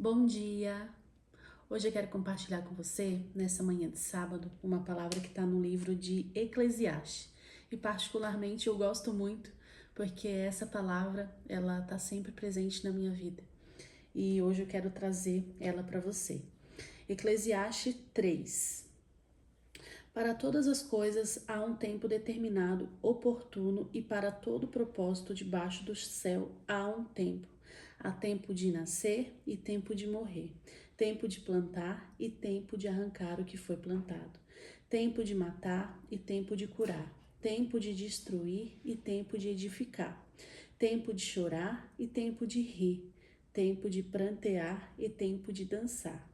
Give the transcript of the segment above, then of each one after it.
Bom dia! Hoje eu quero compartilhar com você, nessa manhã de sábado, uma palavra que está no livro de Eclesiastes. E particularmente eu gosto muito porque essa palavra, ela está sempre presente na minha vida. E hoje eu quero trazer ela para você. Eclesiastes 3. Para todas as coisas há um tempo determinado, oportuno, e para todo propósito debaixo do céu há um tempo. Há tempo de nascer e tempo de morrer, tempo de plantar e tempo de arrancar o que foi plantado, tempo de matar e tempo de curar, tempo de destruir e tempo de edificar, tempo de chorar e tempo de rir, tempo de prantear e tempo de dançar,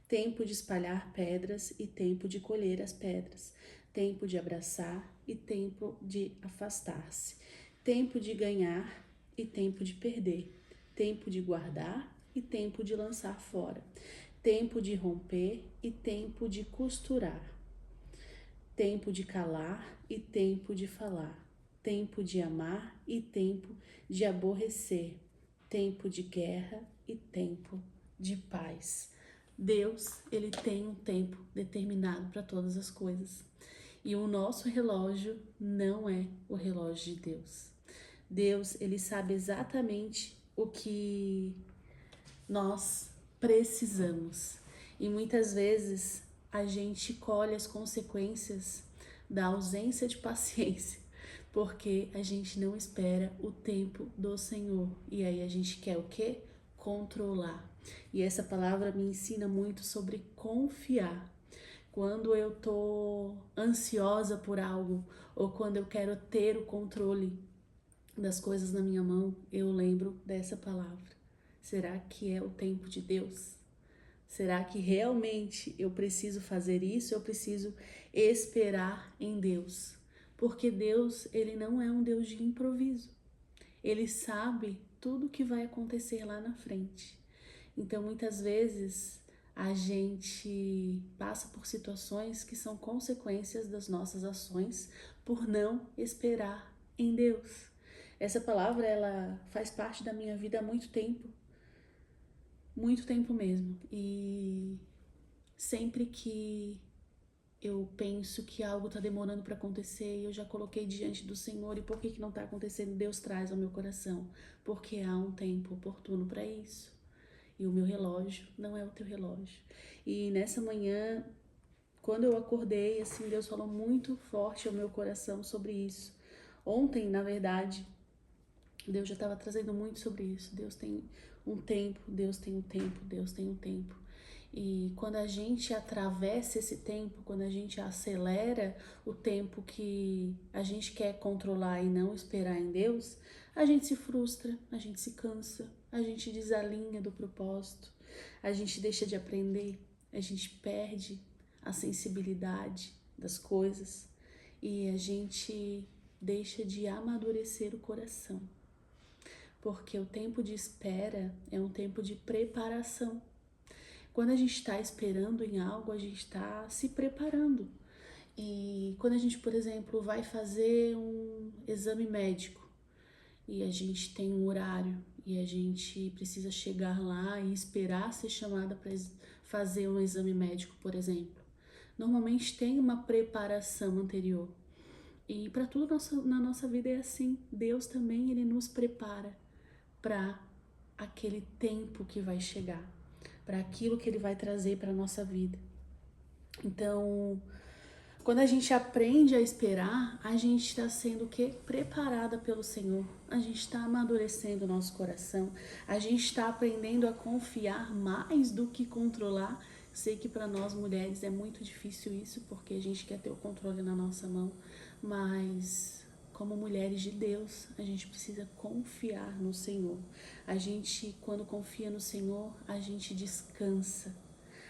tempo de espalhar pedras e tempo de colher as pedras, tempo de abraçar e tempo de afastar-se, tempo de ganhar e tempo de perder, tempo de guardar e tempo de lançar fora, tempo de romper e tempo de costurar, tempo de calar e tempo de falar, tempo de amar e tempo de aborrecer, tempo de guerra e tempo de paz. Deus, ele tem um tempo determinado para todas as coisas. E o nosso relógio não é o relógio de Deus. Deus, ele sabe exatamente o que nós precisamos. E muitas vezes a gente colhe as consequências da ausência de paciência, porque a gente não espera o tempo do Senhor. E aí a gente quer o quê? Controlar. E essa palavra me ensina muito sobre confiar. Quando eu tô ansiosa por algo ou quando eu quero ter o controle das coisas na minha mão, eu lembro dessa palavra. Será que é o tempo de Deus? Será que realmente eu preciso fazer isso? Eu preciso esperar em Deus? Porque Deus, ele não é um Deus de improviso. Ele sabe tudo o que vai acontecer lá na frente. Então, muitas vezes, a gente passa por situações que são consequências das nossas ações por não esperar em Deus. Essa palavra, ela faz parte da minha vida há muito tempo mesmo. E sempre que eu penso que algo está demorando para acontecer e eu já coloquei diante do Senhor, e por que não está acontecendo? Deus traz ao meu coração, porque há um tempo oportuno para isso. E o meu relógio não é o teu relógio. E nessa manhã, quando eu acordei, assim, Deus falou muito forte ao meu coração sobre isso. Ontem, na verdade, Deus já estava trazendo muito sobre isso. Deus tem um tempo, Deus tem um tempo, Deus tem um tempo. E quando a gente atravessa esse tempo, quando a gente acelera o tempo que a gente quer controlar e não esperar em Deus, a gente se frustra, a gente se cansa, a gente desalinha do propósito, a gente deixa de aprender, a gente perde a sensibilidade das coisas e a gente deixa de amadurecer o coração. Porque o tempo de espera é um tempo de preparação. Quando a gente está esperando em algo, a gente está se preparando. E quando a gente, por exemplo, vai fazer um exame médico e a gente tem um horário e a gente precisa chegar lá e esperar ser chamada para fazer um exame médico, por exemplo, normalmente tem uma preparação anterior. E para tudo na nossa vida é assim. Deus também, ele nos prepara para aquele tempo que vai chegar, para aquilo que ele vai trazer para a nossa vida. Então, quando a gente aprende a esperar, a gente está sendo o quê? Preparada pelo Senhor. A gente está amadurecendo o nosso coração. A gente está aprendendo a confiar mais do que controlar. Sei que para nós mulheres é muito difícil isso, porque a gente quer ter o controle na nossa mão. Mas como mulheres de Deus, a gente precisa confiar no Senhor. A gente, quando confia no Senhor, a gente descansa,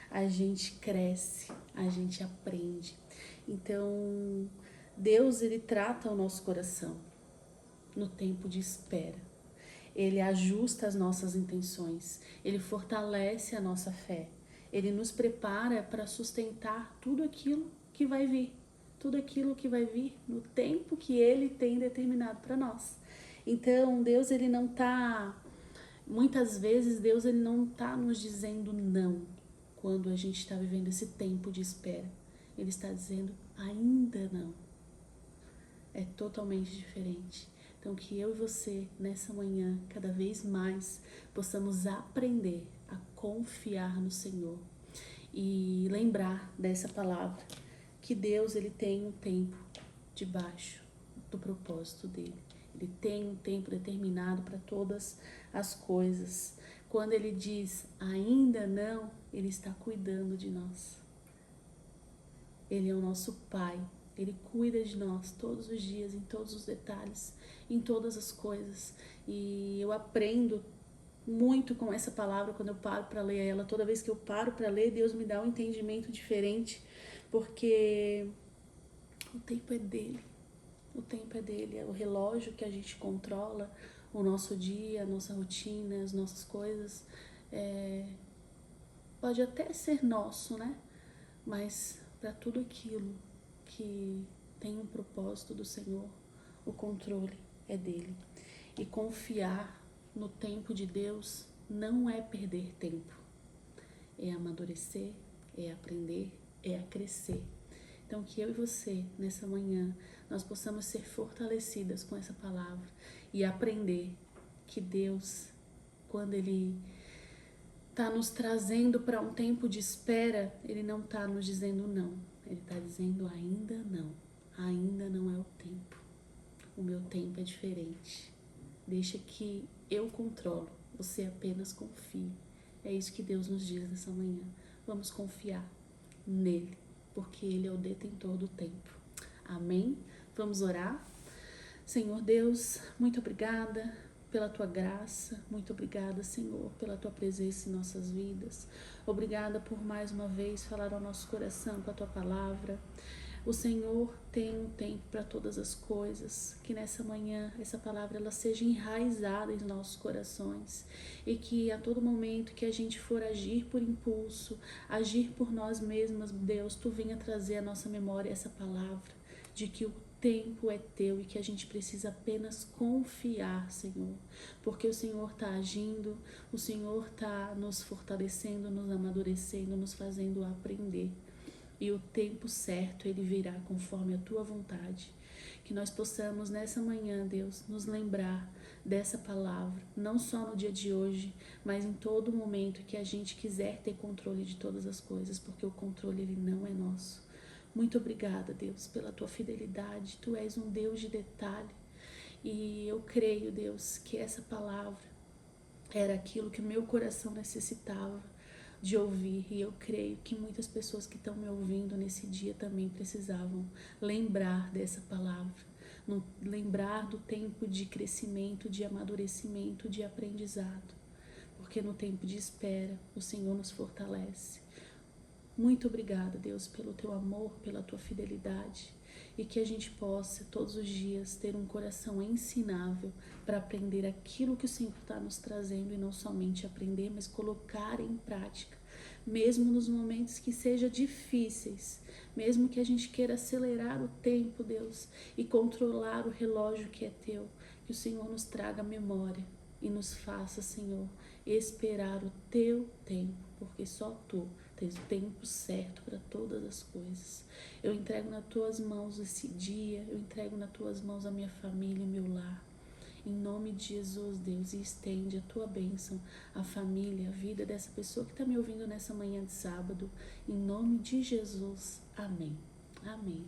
a gente cresce, a gente aprende. Então, Deus, ele trata o nosso coração no tempo de espera. Ele ajusta as nossas intenções, ele fortalece a nossa fé. Ele nos prepara para sustentar tudo aquilo que vai vir. Tudo aquilo que vai vir no tempo que ele tem determinado para nós. Então, Deus, ele não está muitas vezes Deus ele não está nos dizendo não quando a gente está vivendo esse tempo de espera. Ele está dizendo ainda não. É totalmente diferente. Então que eu e você nessa manhã cada vez mais possamos aprender a confiar no Senhor e lembrar dessa palavra que Deus ele tem um tempo debaixo do propósito dele. Ele tem um tempo determinado para todas as coisas. Quando ele diz ainda não, ele está cuidando de nós. Ele é o nosso Pai. Ele cuida de nós todos os dias, em todos os detalhes, em todas as coisas. E eu aprendo muito com essa palavra quando eu paro para ler ela. Toda vez que eu paro para ler, Deus me dá um entendimento diferente, porque o tempo é dele. O tempo é dele, é o relógio que a gente controla, o nosso dia, a nossa rotina, as nossas coisas. Pode até ser nosso, né? Mas para tudo aquilo que tem um propósito do Senhor, o controle é dele. E confiar no tempo de Deus não é perder tempo, é amadurecer, é aprender, é crescer. Então que eu e você, nessa manhã, nós possamos ser fortalecidas com essa palavra e aprender que Deus, quando Ele está nos trazendo para um tempo de espera, Ele não está nos dizendo não, Ele está dizendo ainda não é o tempo. O meu tempo é diferente. Deixa que eu controlo, você apenas confie. É isso que Deus nos diz nessa manhã. Vamos confiar nele, porque ele é o detentor do tempo. Amém? Vamos orar? Senhor Deus, muito obrigada pela tua graça, muito obrigada, Senhor, pela tua presença em nossas vidas. Obrigada por mais uma vez falar ao nosso coração com a tua palavra. O Senhor tem um tempo para todas as coisas, que nessa manhã essa palavra ela seja enraizada em nossos corações e que a todo momento que a gente for agir por impulso, agir por nós mesmas, Deus, tu venha trazer à nossa memória essa palavra de que o tempo é teu e que a gente precisa apenas confiar, Senhor, porque o Senhor está agindo, o Senhor está nos fortalecendo, nos amadurecendo, nos fazendo aprender. E o tempo certo ele virá conforme a tua vontade. Que nós possamos nessa manhã, Deus, nos lembrar dessa palavra, não só no dia de hoje, mas em todo momento que a gente quiser ter controle de todas as coisas, porque o controle ele não é nosso. Muito obrigada, Deus, pela tua fidelidade. Tu és um Deus de detalhe. E eu creio, Deus, que essa palavra era aquilo que o meu coração necessitava de ouvir, e eu creio que muitas pessoas que estão me ouvindo nesse dia também precisavam lembrar dessa palavra, lembrar do tempo de crescimento, de amadurecimento, de aprendizado, porque no tempo de espera o Senhor nos fortalece. Muito obrigada, Deus, pelo teu amor, pela tua fidelidade, e que a gente possa todos os dias ter um coração ensinável para aprender aquilo que o Senhor está nos trazendo, e não somente aprender, mas colocar em prática, mesmo nos momentos que sejam difíceis, mesmo que a gente queira acelerar o tempo, Deus, e controlar o relógio que é teu, que o Senhor nos traga memória e nos faça, Senhor, esperar o teu tempo, porque só tu tens o tempo certo para todas as coisas. Eu entrego nas tuas mãos esse dia, eu entrego nas tuas mãos a minha família, o meu lar. Em nome de Jesus, Deus, e estende a tua bênção, a família, a vida dessa pessoa que está me ouvindo nessa manhã de sábado. Em nome de Jesus, amém. Amém.